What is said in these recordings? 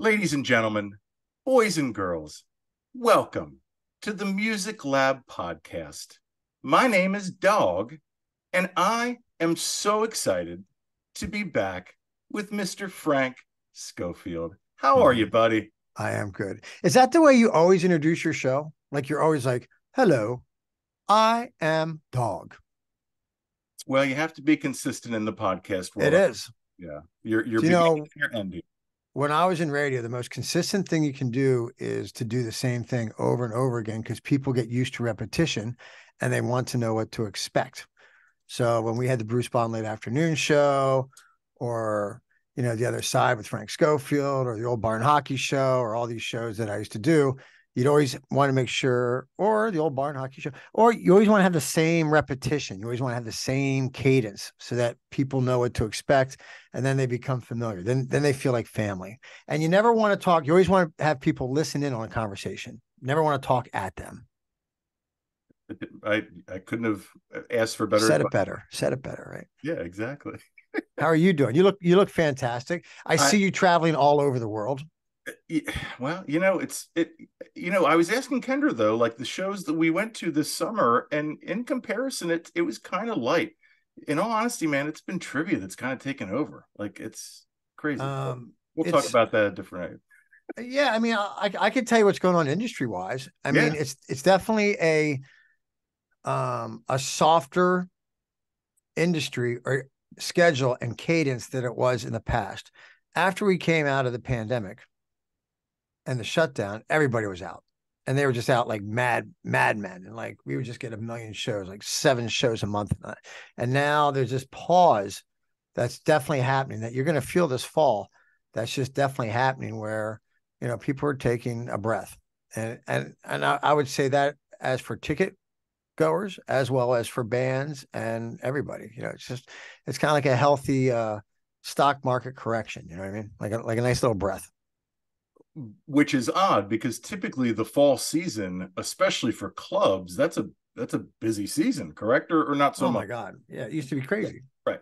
Ladies and gentlemen, boys and girls, welcome to the Music Lab podcast. My name is Dogg, and I am so excited to be back with Mr. Frank Schofield. How are you, buddy? I am good. Is that the way you always introduce your show? Like you're always like, hello, I am Dogg. Well, you have to be consistent in the podcast It world. is. Yeah, you're Do you beginning know, and you're ending. when I was in radio, the most consistent thing you can do is to do the same thing over and over again because people get used to repetition and they want to know what to expect. So when we had the Bruce Bond late afternoon show, or the other side with Frank Schofield, or the old barn hockey show, or all these shows that I used to do, you'd always want to make sure, or the old barn hockey show, or you always want to have the same repetition. You always want to have the same cadence so that people know what to expect, and then they become familiar. Then they feel like family. And you never want to talk. You always want to have people listen in on a conversation. You never want to talk at them. I couldn't have asked for better Said advice. it better. Said it better, right? Yeah, exactly. How are you doing? You look fantastic. I see you traveling all over the world. Well, I was asking Kendra though, like the shows that we went to this summer, and in comparison, it was kind of light. In all honesty, man, it's been trivia that's kind of taken over. Like it's crazy. We'll talk It's about that a different night. Yeah. I mean, I can tell you what's going on industry wise. I mean, Yeah. it's definitely a softer industry or schedule and cadence than it was in the past. After we came out of the pandemic and the shutdown, everybody was out. And they were just out like madmen. And like we would just get a million shows, like 7 shows a month. And now there's this pause that's definitely happening that you're going to feel this fall. That's just definitely happening where, people are taking a breath. And I would say that as for ticket goers as well as for bands and everybody. It's kind of like a healthy stock market correction. You know what I mean? Like a nice little breath. Which is odd because typically the fall season, especially for clubs, that's a busy season, correct? Or not so Oh much. my God. Yeah, it used to be crazy. Right.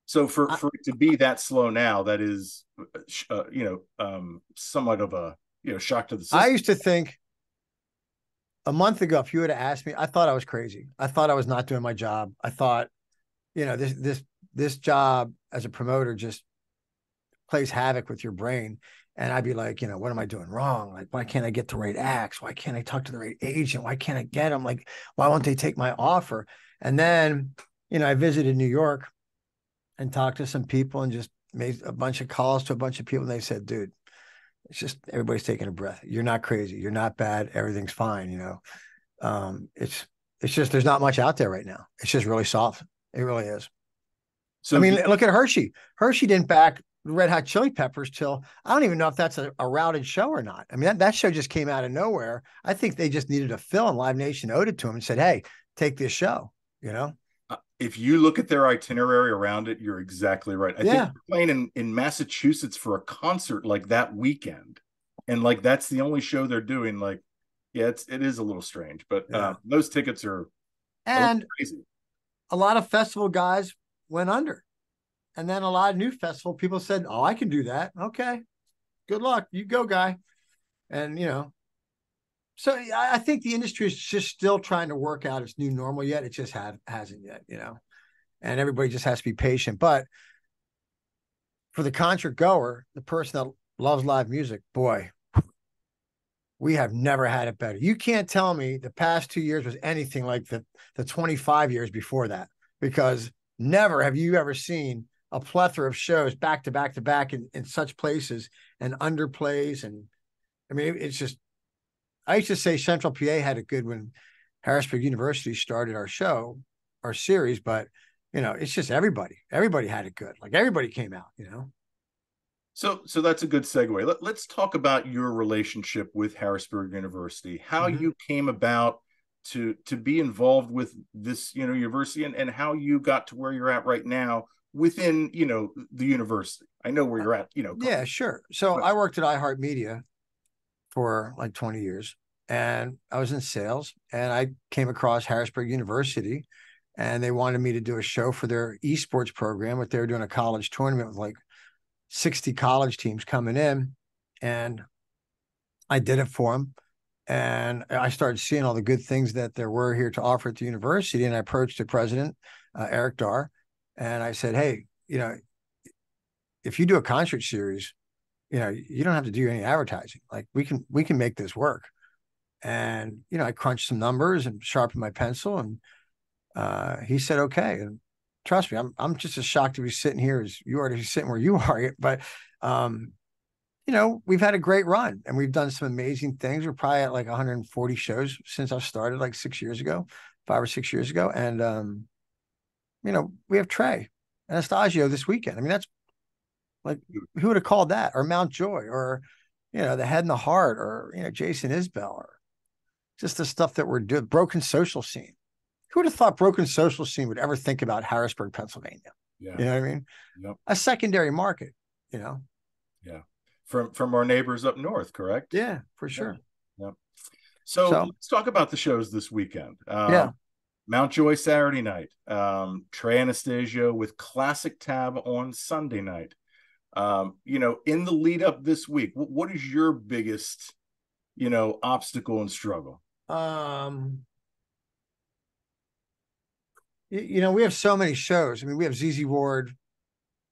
So for I, for it to be that slow now, that is, somewhat of a shock to the I system. used to think a month ago, if you would have asked me, I thought I was crazy. I thought I was not doing my job. I thought, this job as a promoter just plays havoc with your brain. And I'd be like, what am I doing wrong? Like, why can't I get the right acts? Why can't I talk to the right agent? Why can't I get them? Like, why won't they take my offer? And then, I visited New York and talked to some people and just made a bunch of calls to a bunch of people. And they said, dude, it's just everybody's taking a breath. You're not crazy. You're not bad. Everything's fine. It's just there's not much out there right now. It's just really soft. It really is. I So mean, look at Hershey. Hershey didn't back Red Hot Chili Peppers till I don't even know if that's a routed show or not. I mean, that show just came out of nowhere. I think they just needed a fill, and Live Nation owed it to them and said, "Hey, take this show." if you look at their itinerary around it, you're exactly right. I think Yeah. they're playing in Massachusetts for a concert like that weekend, and like that's the only show they're doing. Like, yeah, it is a little strange, but Yeah. those tickets are a little And crazy. a lot of festival guys went under. And then a lot of new festival people said, "Oh, I can do that." Okay. Good luck. You go, guy. And so I think the industry is just still trying to work out its new normal yet. It just hasn't yet. And everybody just has to be patient. But for the concert goer, the person that loves live music, boy, we have never had it better. You can't tell me the past 2 years was anything like the 25 years before that, because never have you ever seen a plethora of shows back to back to back in such places and underplays. And I mean, it's just, I used to say Central PA had it good when Harrisburg University started our series, but it's just everybody had it good. Like everybody came out. So that's a good segue. Let's talk about your relationship with Harrisburg University, how Mm-hmm. you came about to be involved with this university, and how you got to where you're at right now within the university. I know where you're at, Yeah, sure. So but I worked at iHeartMedia for like 20 years and I was in sales, and I came across Harrisburg University and they wanted me to do a show for their esports program, but they were doing a college tournament with like 60 college teams coming in. And I did it for him. And I started seeing all the good things that there were here to offer at the university. And I approached the president, Eric Darr, and I said, hey, if you do a concert series, you don't have to do any advertising. Like we can make this work. And, I crunched some numbers and sharpened my pencil, and he said, okay. And trust me, I'm just as shocked to be sitting here as you are to be sitting where you are. But, we've had a great run and we've done some amazing things. We're probably at like 140 shows since I started like 5 or 6 years ago. And, we have Trey Anastasio this weekend. I mean, that's like, who would have called that? Or Mount Joy, or, the Head and the Heart, or, Jason Isbell, or just the stuff that we're doing. Broken Social Scene. Who would have thought Broken Social Scene would ever think about Harrisburg, Pennsylvania? Yeah. You know what I mean? Yep. A secondary market, Yeah. From our neighbors up north, correct? Yeah, for sure. Yep. So let's talk about the shows this weekend. Yeah. Mount Joy Saturday night. Trey Anastasio with Classic Tab on Sunday night. In the lead up this week, what is your biggest, obstacle and struggle? We have so many shows. I mean, we have ZZ Ward,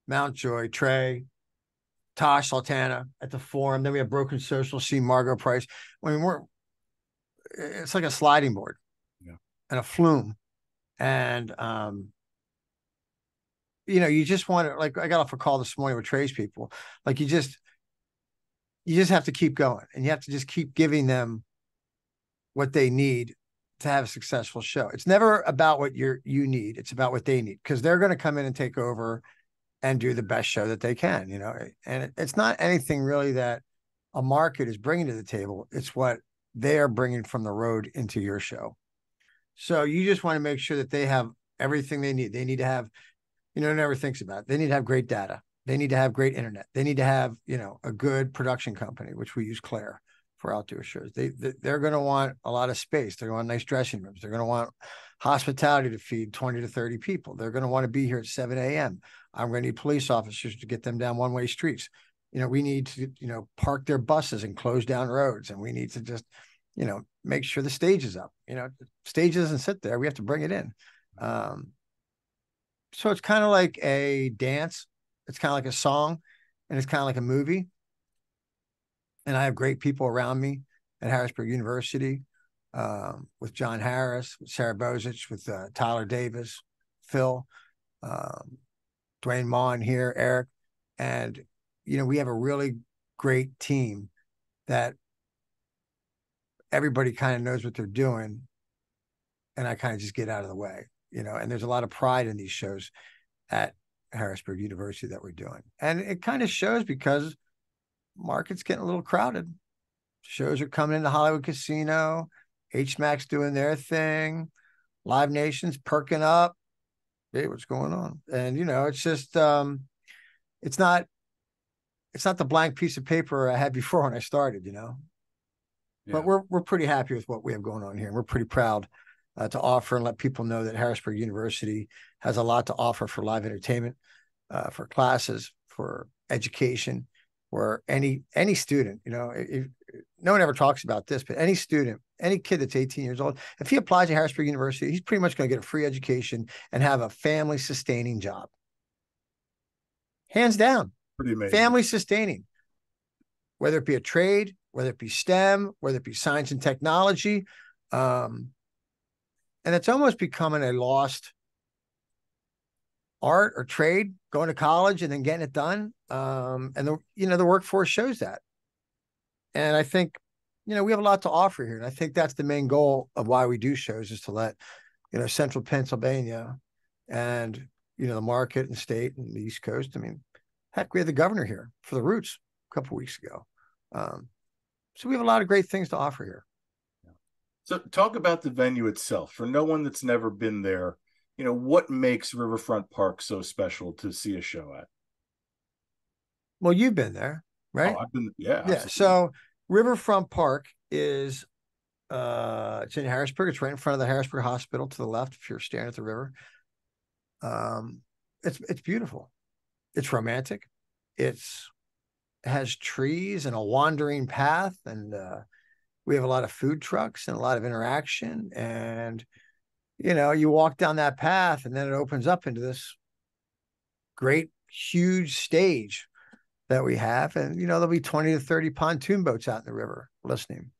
Mount Joy, Trey, Tosh Sultana at the Forum. Then we have Broken Social, see Margot Price. I mean, it's like a sliding board, and a flume. And, you just want to, like, I got off a call this morning with Trey's people. Like, you just have to keep going, and you have to just keep giving them what they need to have a successful show. It's never about what you need. It's about what they need, because they're going to come in and take over and do the best show that they can, and it's not anything really that a market is bringing to the table. It's what they are bringing from the road into your show. So you just want to make sure that they have everything they need. They need to have, never thinks about it. They need to have great data. They need to have great internet. They need to have, a good production company, which we use Claire for outdoor shows. They're going to want a lot of space. They're going to want nice dressing rooms. They're going to want hospitality to feed 20 to 30 people. They're going to want to be here at 7 a.m. I'm going to need police officers to get them down one-way streets. We need to, park their buses and close down roads. And we need to just, make sure the stage is up. Stage doesn't sit there. We have to bring it in. So it's kind of like a dance. It's kind of like a song, and it's kind of like a movie. And I have great people around me at Harrisburg University, with John Harris, with Sarah Bozich, with Tyler Davis, Phil, Dwayne Maughan here, Eric. And, we have a really great team that everybody kind of knows what they're doing. And I kind of just get out of the way, and there's a lot of pride in these shows at Harrisburg University that we're doing. And it kind of shows because market's getting a little crowded. Shows are coming into Hollywood Casino, HMAC's doing their thing, Live Nation's perking up. Hey, what's going on? And it's just it's not the blank piece of paper I had before when I started, Yeah. But we're pretty happy with what we have going on here. And we're pretty proud to offer and let people know that Harrisburg University has a lot to offer for live entertainment, for classes, for education, for any student. No one ever talks about this, but any student, any kid that's 18 years old, if he applies to Harrisburg University, he's pretty much going to get a free education and have a family sustaining job. Hands down. Pretty amazing. Family sustaining, whether it be a trade, whether it be STEM, whether it be science and technology. And it's almost becoming a lost art or trade, going to college and then getting it done. And the workforce shows that. And I think, we have a lot to offer here. And I think that's the main goal of why we do shows, is to let, Central Pennsylvania and, the market and state and the East Coast. I mean, heck, we had the governor here for the Roots a couple of weeks ago. So we have a lot of great things to offer here. So talk about the venue itself. For no one that's never been there, what makes Riverfront Park so special to see a show at? Well, you've been there, right? Oh, I've been, yeah. Yeah. So Riverfront Park is, it's in Harrisburg. It's right in front of the Harrisburg Hospital to the left if you're staring at the river. It's beautiful. It's romantic. It's has trees and a wandering path, and we have a lot of food trucks and a lot of interaction. And you walk down that path, and then it opens up into this great, huge stage that we have. And there'll be 20 to 30 pontoon boats out in the river listening.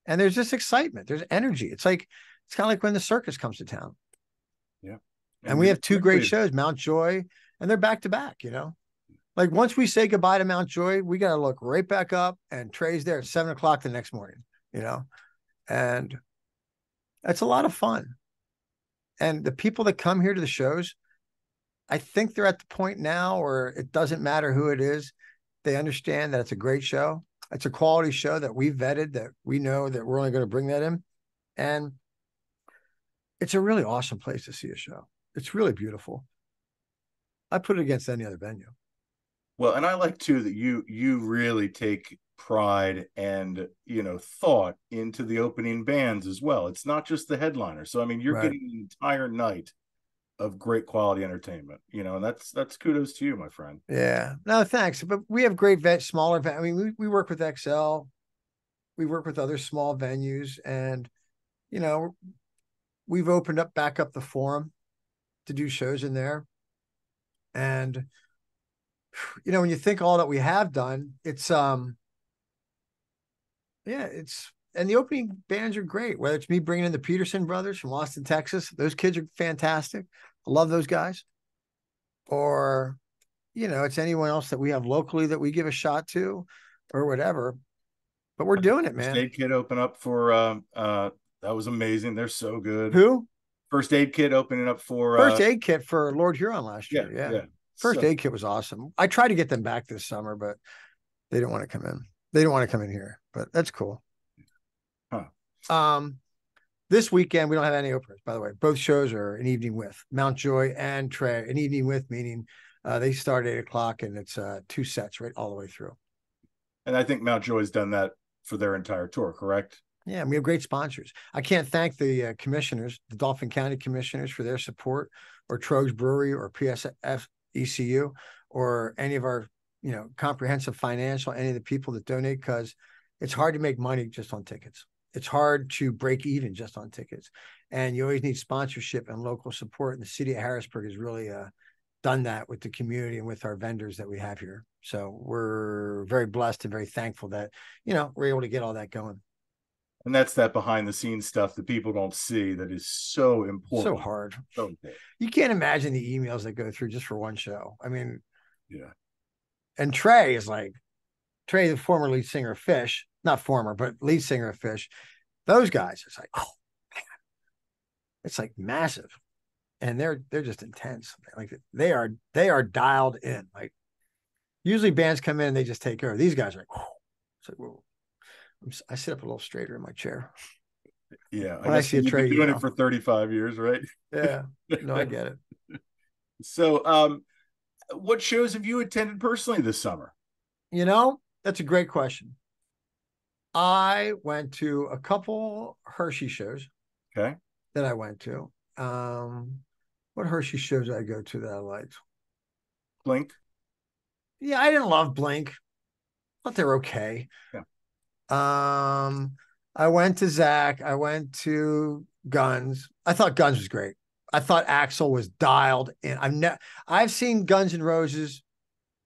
And there's this excitement. There's energy. It's kind of like when the circus comes to town. Yeah. And we have two great shows, Mount Joy, and they're back to back, Like once we say goodbye to Mount Joy, we got to look right back up, and Trey's there at 7:00 the next morning, and it's a lot of fun. And the people that come here to the shows, I think they're at the point now where it doesn't matter who it is. They understand that it's a great show. It's a quality show that we vetted, that we know that we're only going to bring that in. And it's a really awesome place to see a show. It's really beautiful. I put it against any other venue. Well, and I like too that you really take pride and thought into the opening bands as well. It's not just the headliner. So I mean, you're getting an entire night of great quality entertainment, and that's kudos to you, my friend. Yeah, no, thanks. But we have great smaller. I mean, we work with XL, we work with other small venues, and we've opened back up the Forum to do shows in there. And when you think all that we have done, it's and the opening bands are great. Whether it's me bringing in the Peterson brothers from Austin, Texas, those kids are fantastic. I love those guys. Or, it's anyone else that we have locally that we give a shot to, or whatever. But we're doing it, man. First Aid Kit open up for that was amazing. They're so good. Who? First Aid Kit opening up for First Aid Kit for Lord Huron last year. Yeah. First Aid Kit was awesome. I tried to get them back this summer, but they didn't want to come in. They didn't want to come in here, but that's cool. Huh. This weekend, we don't have any openers, by the way. Both shows are an evening with Mount Joy and Trey. An evening with, meaning they start at 8:00 and it's 2 sets right all the way through. And I think Mount Joy's done that for their entire tour, correct? Yeah, we have great sponsors. I can't thank the commissioners, the Dauphin County commissioners, for their support, or Trogs Brewery, or PSF ECU, or any of our, comprehensive financial, any of the people that donate, because it's hard to make money just on tickets. It's hard to break even just on tickets. And you always need sponsorship and local support. And the city of Harrisburg has really done that with the community and with our vendors that we have here. So we're very blessed and very thankful that, we're able to get all that going. And that's that behind the scenes stuff that people don't see that is so important. So hard. So important. You can't imagine the emails that go through just for one show. I mean, yeah. And Trey, the former lead singer of Fish, not former, but lead singer of Fish. Those guys, it's like, oh man, it's like massive. And they're just intense. Like they are dialed in. Like usually bands come in and they just take over. These guys are like, oh. It's like, whoa. I sit up a little straighter in my chair. Yeah. When I see a Trey, you've been doing it for 35 years, right? Yeah. No, I get it. So what shows have you attended personally this summer? That's a great question. I went to a couple Hershey shows. Okay. That I went to. What Hershey shows did I go to that I liked? Blink. Yeah, I didn't love Blink. I thought they were okay. Yeah. I went to Zach. I went to Guns. I thought Guns was great. I thought Axl was dialed in. I've seen Guns N' Roses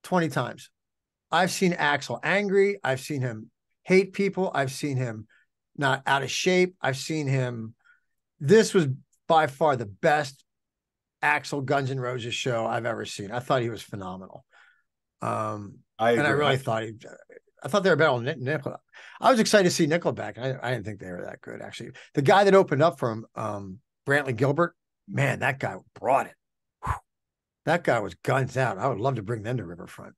20 times. I've seen Axl angry. I've seen him hate people. I've seen him not out of shape. I've seen him. This was by far the best Axl Guns N' Roses show I've ever seen. I thought he was phenomenal. I really thought I thought they were better than Nickelback. I was excited to see Nickelback. I didn't think they were that good, actually. The guy that opened up for him, Brantley Gilbert, man, that guy brought it. Whew. That guy was guns out. I would love to bring them to Riverfront,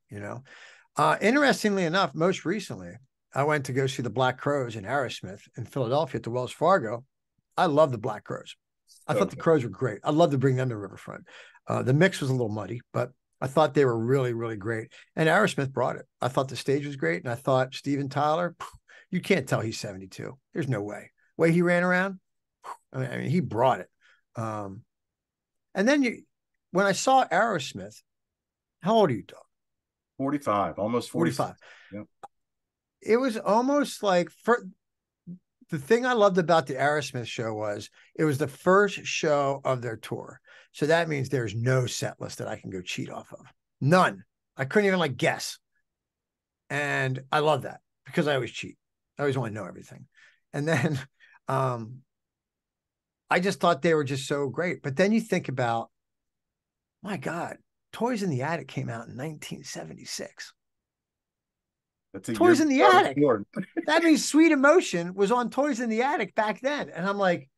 Interestingly enough, most recently, I went to go see the Black Crowes in Aerosmith in Philadelphia at the Wells Fargo. I love the Black Crowes. I thought the Crowes were great. I'd love to bring them to Riverfront. The mix was a little muddy, but I thought they were really, really great. And Aerosmith brought it. I thought the stage was great. And I thought Steven Tyler, you can't tell he's 72. There's no way. Way he ran around, I mean he brought it. And then when I saw Aerosmith, how old are you, Dog? 45, almost 46. 45. Yep. It was almost like the thing I loved about the Aerosmith show was it was the first show of their tour. So that means there's no set list that I can go cheat off of. None. I couldn't even like guess. And I love that because I always cheat. I always want to know everything. And then I just thought they were just so great. But then you think about, my God, Toys in the Attic came out in 1976. That's a year Toys in the before I was Attic. born. That means Sweet Emotion was on Toys in the Attic back then. And I'm like,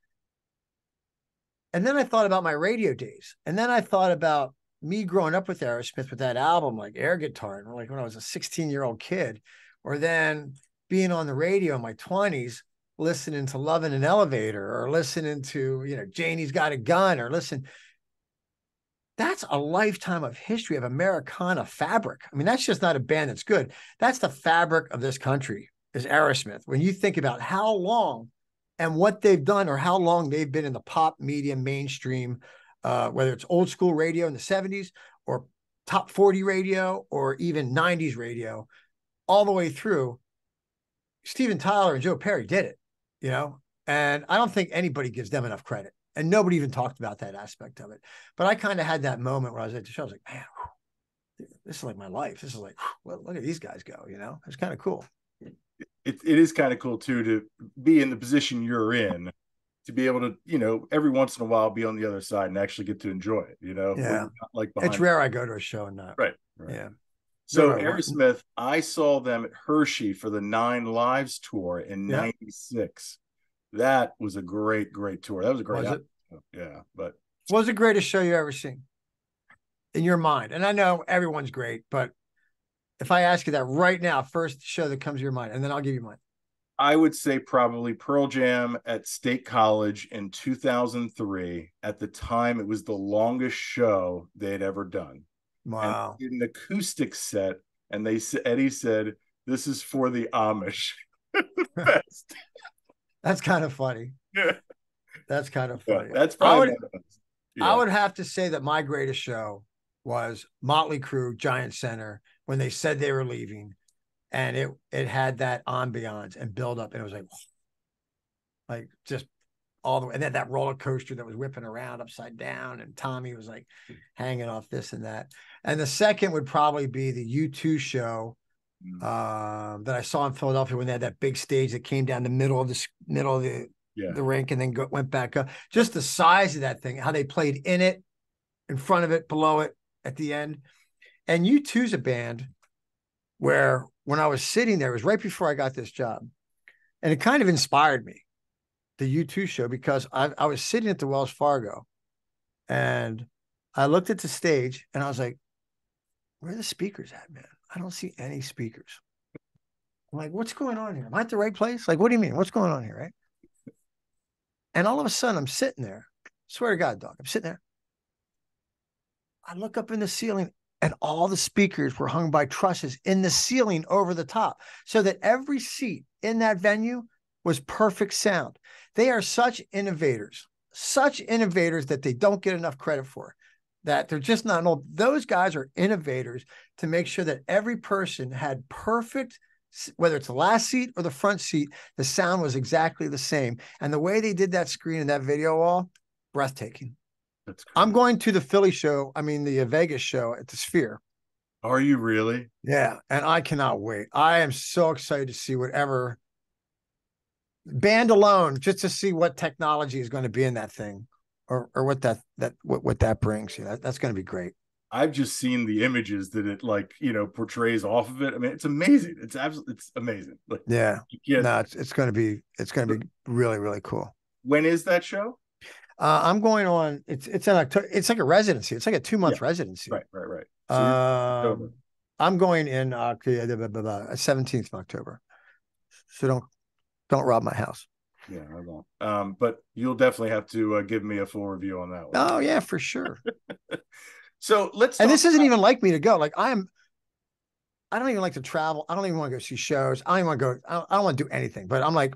and then I thought about my radio days. And then I thought about me growing up with Aerosmith with that album, like air guitar, and like when I was a 16-year-old kid, or then being on the radio in my 20s, listening to Love in an Elevator, or listening to, Janie's Got a Gun, or listen. That's a lifetime of history of Americana fabric. I mean, that's just not a band that's good. That's the fabric of this country is Aerosmith. When you think about how long and what they've done or how long they've been in the pop media mainstream, whether it's old school radio in the 70s or top 40 radio or even 90s radio, all the way through, Steven Tyler and Joe Perry did it, and I don't think anybody gives them enough credit. And nobody even talked about that aspect of it. But I kind of had that moment where I was at the show. I was like, man, this is like my life. This is like, well, look at these guys go, It's kind of cool. It is kind of cool, too, to be in the position you're in, to be able to, every once in a while be on the other side and actually get to enjoy it, Yeah. Like it's rare I go to a show and not. Right. Yeah. So Aerosmith, I saw them at Hershey for the 9 Lives tour in 96. That was a great tour. That was a great album. Yeah, but what was the greatest show you ever seen in your mind? And I know everyone's great, but if I ask you that right now, first show that comes to your mind, and then I'll give you mine. I would say probably Pearl Jam at State College in 2003. At the time, it was the longest show they had ever done. Wow. And an acoustic set, and Eddie said, "This is for the Amish." Best. That's kind of funny. Yeah. That's kind of funny. That's probably I would have to say that my greatest show was Motley Crue, Giant Center, when they said they were leaving, and it had that ambiance and build up, and it was like just all the way, and then that roller coaster that was whipping around upside down, and Tommy was like hanging off this and that. And the second would probably be the U2 show that I saw in Philadelphia when they had that big stage that came down the middle of the rink and then went back up. Just the size of that thing, how they played in it, in front of it, below it, at the end. And U2's a band where when I was sitting there, it was right before I got this job, and it kind of inspired me, the U2 show, because I was sitting at the Wells Fargo and I looked at the stage and I was like, where are the speakers at, man? I don't see any speakers. I'm like, what's going on here? Am I at the right place? Like, what do you mean? What's going on here, right? And all of a sudden, I'm sitting there. Swear to God, dog, I'm sitting there. I look up in the ceiling, and all the speakers were hung by trusses in the ceiling over the top, so that every seat in that venue was perfect sound. They are such innovators that they don't get enough credit for. That they're just not old. Those guys are innovators to make sure that every person had perfect, whether it's the last seat or the front seat, the sound was exactly the same. And the way they did that screen and that video wall, breathtaking. That's crazy. I'm going to the the Vegas show at the Sphere. Are you really? Yeah. And I cannot wait. I am so excited to see whatever band alone, just to see what technology is going to be in that thing. Or what that brings. That's going to be great. I've just seen the images that it portrays off of it. I mean, it's amazing. It's amazing. It's going to be really, really cool. When is that show? I'm going on. It's in October. It's like a residency. It's like a 2-month residency. Right. So I'm going in 17th of October. So don't rob my house. Yeah, I won't. But you'll definitely have to give me a full review on that one. Oh yeah, for sure. So let's. And this isn't even like me to go. Like I don't even like to travel. I don't even want to go see shows. I don't even want to go. I don't want to do anything. But I'm like,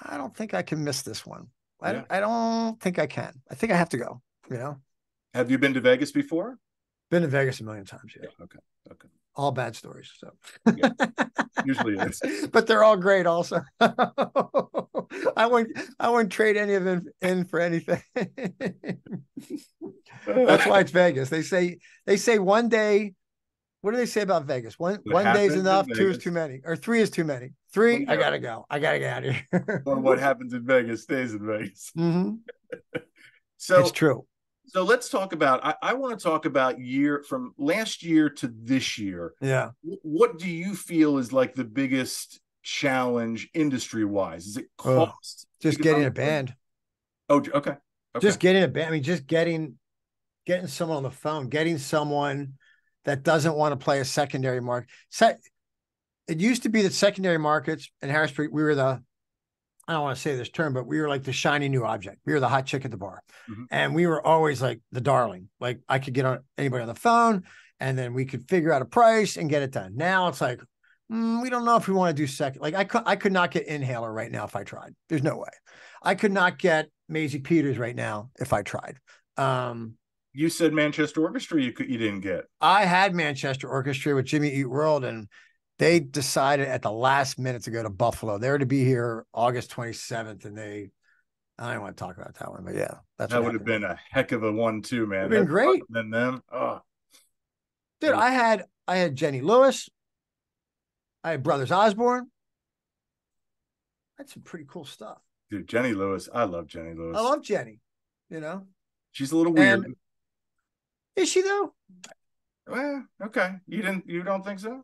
I don't think I can miss this one. I don't think I can. I think I have to go. Have you been to Vegas before? Been to Vegas a million times. Yeah. Okay. All bad stories. So Yeah, usually it is. but they're all great also. I wouldn't trade any of them in for anything. That's why it's Vegas. They say one day. What do they say about Vegas? What One day is happens in enough, two is too Vegas? many, or three is too many. Well, Three, I yeah. gotta go. I gotta get out of here. Or what happens in Vegas stays in Vegas. Mm-hmm. It's So true. so let's talk about I want to talk about year from last year to this year. Yeah. What do you feel is like the biggest challenge industry wise? Is it Oh, cost? just Because getting I'm a band. oh okay. Okay. Just getting a band. I mean, just getting someone on the phone, getting someone that doesn't want to play a secondary market. It used to be that secondary markets in Harrisburg, we were I don't want to say this term, but we were like the shiny new object. We were the hot chick at the bar. Mhm. And we were always like the darling. Like I could get anybody on the phone and then we could figure out a price and get it done. Now it's like, we don't know if we want to do second. Like I could not get Inhaler right now if I tried. There's no way. I could not get Maisie Peters right now if I tried. You said Manchester Orchestra you didn't get. I had Manchester Orchestra with Jimmy Eat World, and they decided at the last minute to go to Buffalo. They were to be here August 27th, and I don't want to talk about that one, but yeah, that's That what would have happened. been a heck of a one too, It'd man. been That's great, than them. Oh, dude. I had Jenny Lewis. I had Brothers Osborne. That's some pretty cool stuff. dude, Jenny Lewis. I love Jenny I Lewis. love Jenny, you know. She's a little weird. And is she though? Well, okay. You don't think so?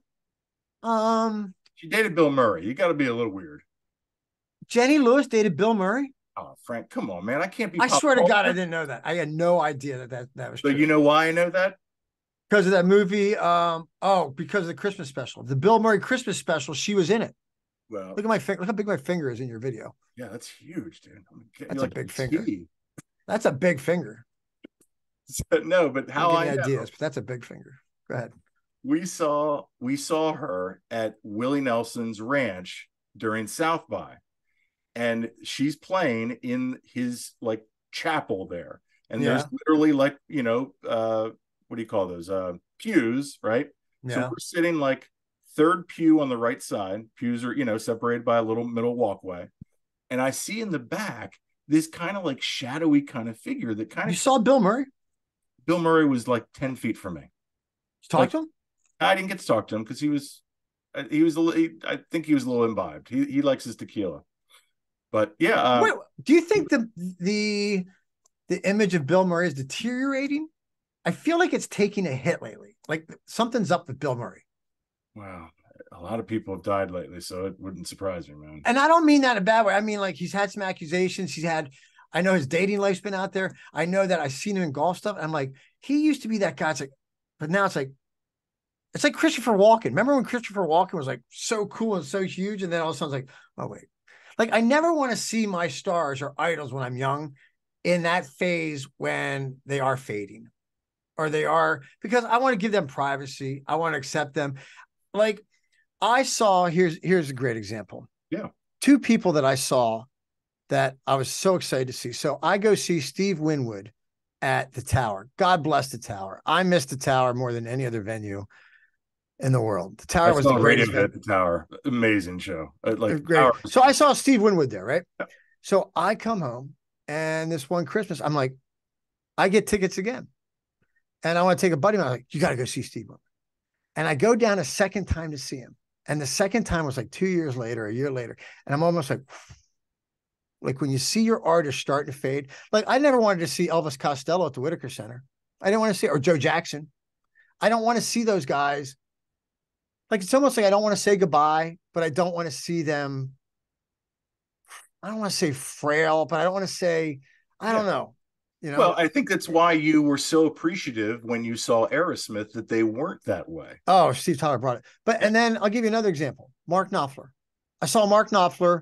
Um, She dated Bill Murray. You got to be a little weird. Jenny Lewis dated Bill Murray. Oh, Frank, come on, man. I can't be I pop swear to God, I culture. didn't know that. I had no idea that was So true. you know why I know that? Because of that movie. Because of the Christmas special, the Bill Murray Christmas special. She was in it. Well, Look at my finger. Look how big my finger is in your video. yeah, that's huge, dude. That's You're a like big finger. ET. That's a big finger. No, but Don't how give I me know, ideas, but that's a big finger. Go ahead. we saw her at Willie Nelson's ranch during South by, and she's playing in his like chapel there, and there's Yeah. literally like what do you call those pews, right? So Yeah. we're sitting like third pew on the right side. Pews are separated by a little middle walkway, and I see in the back this kind of like shadowy kind of figure that kind You of saw Bill Murray? Bill Murray was like 10 feet from me. Talk Like to him? I didn't get to talk to him because I think he was a little imbibed. He likes his tequila, but yeah, Wait, do you think the image of Bill Murray is deteriorating? I feel like it's taking a hit lately. Like something's up with Bill Murray. wow, a lot of people have died lately, so it wouldn't surprise me, man. And I don't mean that in a bad way. I mean, like he's had some accusations. I know his dating life's been out there. I know that I've seen him in golf stuff. I'm like, he used to be that guy. It's like, but now it's like Christopher Walken. Remember when Christopher Walken was like so cool and so huge, and then all of a sudden it's like, oh wait, like I never want to see my stars or idols when I'm young in that phase when they are fading or they are, because I want to give them privacy. I want to accept them. Like I saw, here's a great example. Yeah. Two people that I saw that I was so excited to see. So I go see Steve Winwood at the Tower. God bless the Tower. I miss the Tower more than any other venue in the world. The I Tower was the saw greatest Radio at the Tower. Amazing show. Like great. So I saw Steve Winwood there, right? Yeah. So I come home and this one Christmas, I'm like, I get tickets again. And I want to take a buddy. I'm like, you got to go see Steve Winwood. And I go down a second time to see him. And the second time was like 2 years later, a year later. And I'm almost like when you see your artist starting to fade, like I never wanted to see Elvis Costello at the Whitaker Center. I didn't want to see, or Joe Jackson. I don't want to see those guys. Like, it's almost like I don't want to say goodbye, but I don't want to see them. I don't want to say frail, but I don't want to say, I don't know. Well, I think that's why you were so appreciative when you saw Aerosmith that they weren't that way. Oh, Steve Tyler brought it. And then I'll give you another example. Mark Knopfler. I saw Mark Knopfler.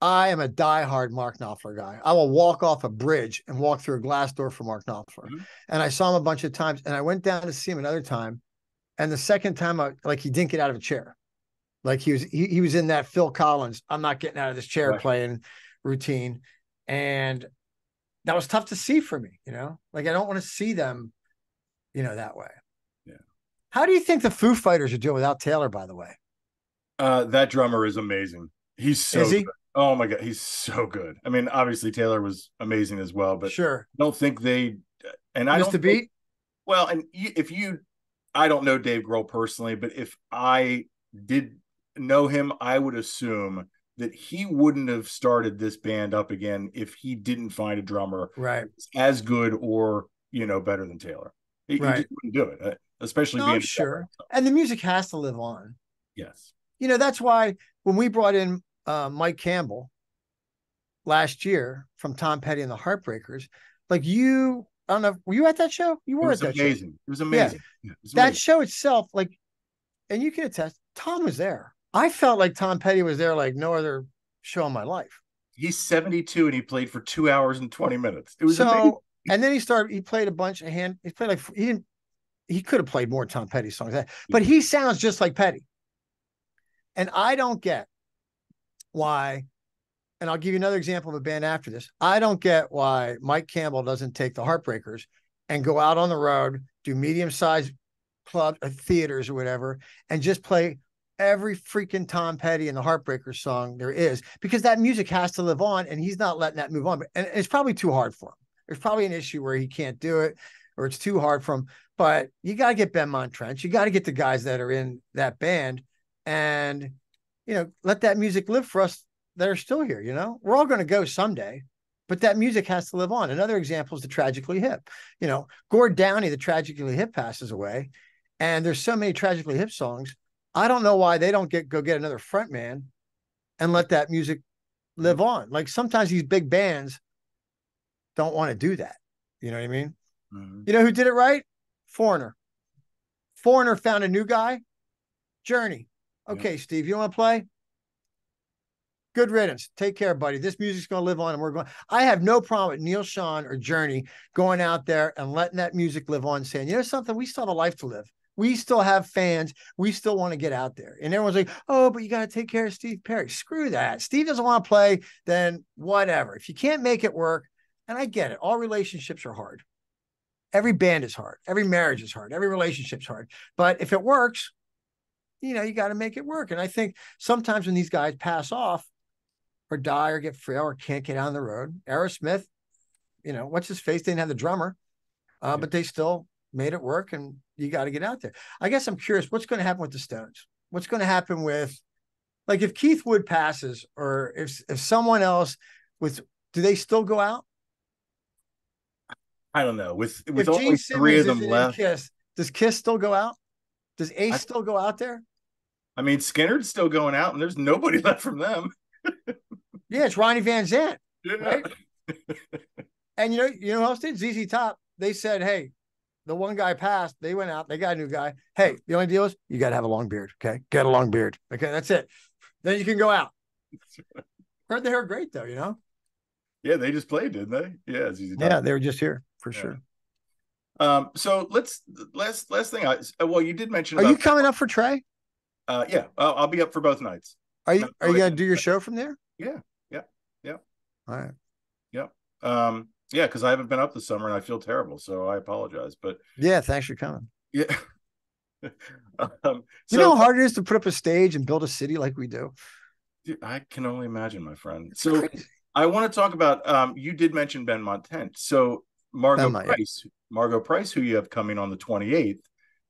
I am a diehard Mark Knopfler guy. I will walk off a bridge and walk through a glass door for Mark Knopfler. Mm-hmm. And I saw him a bunch of times, and I went down to see him another time. And the second time, he didn't get out of a chair. Like he was in that Phil Collins, I'm not getting out of this chair playing routine. And that was tough to see for me, Like I don't want to see them, that way. Yeah. How do you think the Foo Fighters are doing without Taylor, by the way? That drummer is amazing. He's Is so he? good. Oh my God, he's so good. I mean, obviously Taylor was amazing as well, but Sure. I don't think they, and I Missed don't a think, beat? well, and if you, I don't know Dave Grohl personally, but if I did know him, I would assume that he wouldn't have started this band up again if he didn't find a drummer Right. as good or, better than Taylor. He Right. just wouldn't do it, especially No, being I'm a drummer. sure. So, And the music has to live on. yes. That's why when we brought in Mike Campbell last year from Tom Petty and the Heartbreakers, like I don't know, were you at that show? You It were was at that show. amazing. It was Yeah. amazing. Yeah, it was That amazing. show itself, like, and you can attest, Tom was there. I felt like Tom Petty was there like no other show in my life. He's 72 and he played for 2 hours and 20 minutes. It was amazing. So, and then he played a bunch of he played like, he could have played more Tom Petty songs, but he sounds just like Petty. And I don't get why, and I'll give you another example of a band after this. I don't get why Mike Campbell doesn't take the Heartbreakers and go out on the road, do medium-sized club theaters or whatever, and just play every freaking Tom Petty and the Heartbreakers song there is, because that music has to live on, and he's not letting that move on. And it's probably too hard for him. There's probably an issue where he can't do it, or it's too hard for him. But you got to get Ben Montrent. You got to get the guys that are in that band, and let that music live for us that are still here. We're all going to go someday, but that music has to live on. Another example is the Tragically Hip. Gord Downie, the Tragically Hip, passes away, and there's so many Tragically Hip songs. I don't know why they don't go get another front man and let that music live on. Like, sometimes these big bands don't want to do that. You know what I mean? Mm-hmm. You know who did it right? Foreigner. Foreigner found a new guy. Journey. Okay, yeah. Steve, you want to play? Good riddance. Take care, buddy. This music's going to live on, and we're going. I have no problem with Neil Sean or Journey going out there and letting that music live on, saying, something, we still have a life to live. We still have fans. We still want to get out there. And everyone's like, oh, but you got to take care of Steve Perry. Screw that. Steve doesn't want to play, then whatever. If you can't make it work, and I get it, all relationships are hard. Every band is hard. Every marriage is hard. Every relationship's hard. But if it works, you got to make it work. And I think sometimes when these guys pass off or die or get frail or can't get on the road, Aerosmith, what's his face? They didn't have the drummer, but they still made it work, and you got to get out there. I guess I'm curious, what's going to happen with the Stones? What's going to happen with, like, if Keith Wood passes, or if someone else do they still go out? I don't know. With if only Gene three Simmons of them left, Kiss, does Kiss still go out? Does Ace still go out there? I mean, Skinner's still going out, and there's nobody left from them. Yeah, it's Ronnie Van Zant, Yeah. right? And you know who else did? ZZ Top. They said, hey, the one guy passed. They went out. They got a new guy. Hey, the only deal is you got to have a long beard. Okay, get a long beard. Okay, that's it. Then you can go out. Heard they were great though. Yeah, they just played, didn't they? Yeah, ZZ Top. Yeah, they were just here for sure. So last thing. Well, you did mention. Are you coming up for Trey? Yeah, I'll be up for both nights. Are you gonna do your show from there? Yeah. All right. Yeah. Yeah, because I haven't been up this summer and I feel terrible, so I apologize. But yeah, thanks for coming. Yeah. You know how hard it is to put up a stage and build a city like we do? Dude, I can only imagine, my friend. It's crazy. I want to talk about, you did mention Ben Montent. So Margot Price, who you have coming on the 28th,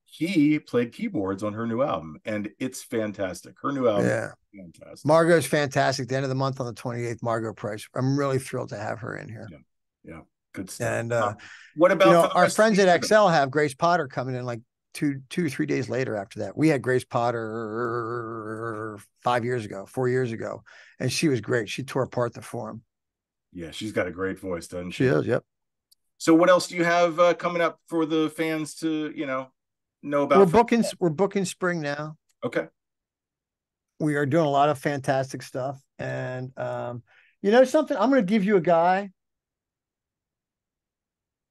he played keyboards on her new album, and it's fantastic. Her new album is fantastic. Margot's fantastic. The end of the month on the 28th, Margot Price. I'm really thrilled to have her in here. Yeah. Good stuff. And what about our friends at XL have Grace Potter coming in like 2 or 3 days later after that. We had Grace Potter 4 years ago, and she was great. She tore apart the Forum. Yeah, she's got a great voice, doesn't she? She is, yep. So what else do you have coming up for the fans to, know about? We're booking spring now. Okay. We are doing a lot of fantastic stuff. And something, I'm going to give you a guy.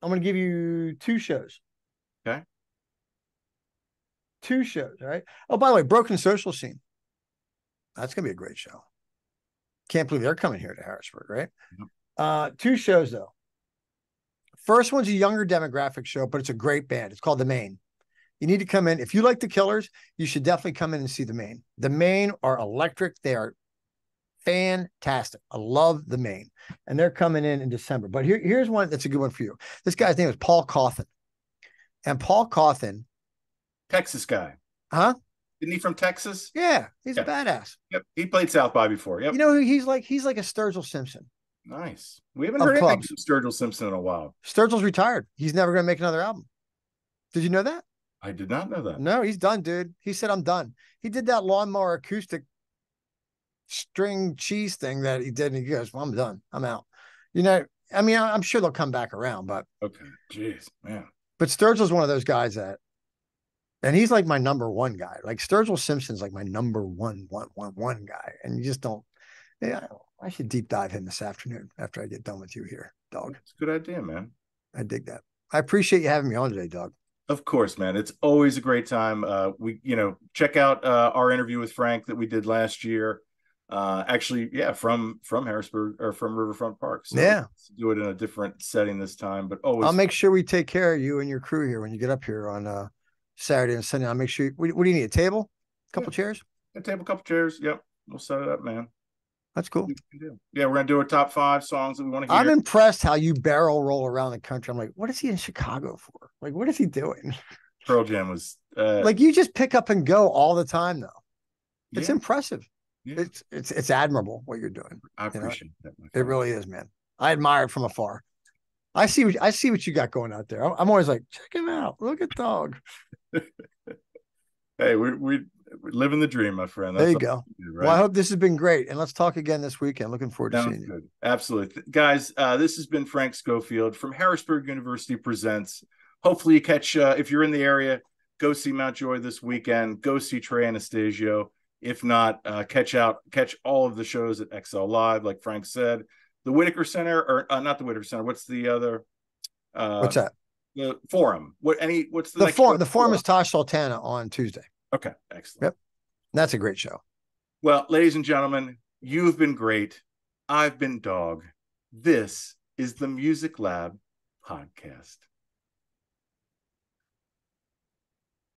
I'm going to give you 2 shows. Okay. 2 shows, all right? Oh, by the way, Broken Social Scene. That's going to be a great show. Can't believe they're coming here to Harrisburg, right? Mm-hmm. 2 shows, though. First one's a younger demographic show, but it's a great band. It's called The Maine. You need to come in. If you like the Killers, you should definitely come in and see the Maine. The Maine are electric. They are fantastic. I love the Maine. And they're coming in December. But here's one that's a good one for you. This guy's name is Paul Cauthen. And Paul Cauthen. Texas guy. Huh? Isn't he from Texas? Yeah, he's a badass. Yep. He played South by before. Yep. You know, he's like a Sturgill Simpson. Nice. We haven't heard anything from Sturgill Simpson in a while. Sturgill's retired. He's never going to make another album. Did you know that? I did not know that. No, he's done, dude. He said, I'm done. He did that lawnmower acoustic string cheese thing that he did. And he goes, well, I'm done. I'm out. You know, I mean, I'm sure they'll come back around, but. Okay. Jeez, man. But Sturgill's one of those guys that, and he's like my number one guy. Like Sturgill Simpson's like my number one guy. And you just don't, yeah, I should deep dive him this afternoon after I get done with you here, Dog. It's a good idea, man. I dig that. I appreciate you having me on today, Dog. Of course, man. It's always a great time. We, check out our interview with Frank that we did last year. Actually, yeah, from Harrisburg or from Riverfront Park. So yeah, let's do it in a different setting this time. But always, I'll make sure we take care of you and your crew here when you get up here on Saturday and Sunday. I'll make sure. What do you need? A table? A couple chairs? A table, couple chairs. Yep, we'll set it up, man. That's cool. Yeah, we're gonna do our top 5 songs that we want to hear. I'm impressed how you barrel roll around the country. I'm like, what is he in Chicago for? Like, what is he doing? Pearl Jam was like you just pick up and go all the time, though. It's impressive. Yeah. It's admirable what you're doing. I appreciate that. It really is, man. I admire it from afar. I see what you got going out there. I'm always like, check him out. Look at Dogg. Hey, we living the dream, my friend. That's there you go. Do, right? Well, I hope this has been great. And let's talk again this weekend. Looking forward to seeing you. Absolutely. Guys, this has been Frank Schofield from Harrisburg University Presents. Hopefully you catch, if you're in the area, go see Mountjoy this weekend. Go see Trey Anastasio. If not, catch all of the shows at XL Live, like Frank said. The Whitaker Center, or not the Whitaker Center. What's the other? What's that? The Forum. What's the Forum? The Forum is Tosh Sultana on Tuesday. Okay, excellent. Yep, that's a great show. Well, ladies and gentlemen, you've been great. I've been Dogg. This is the Music Lab Podcast.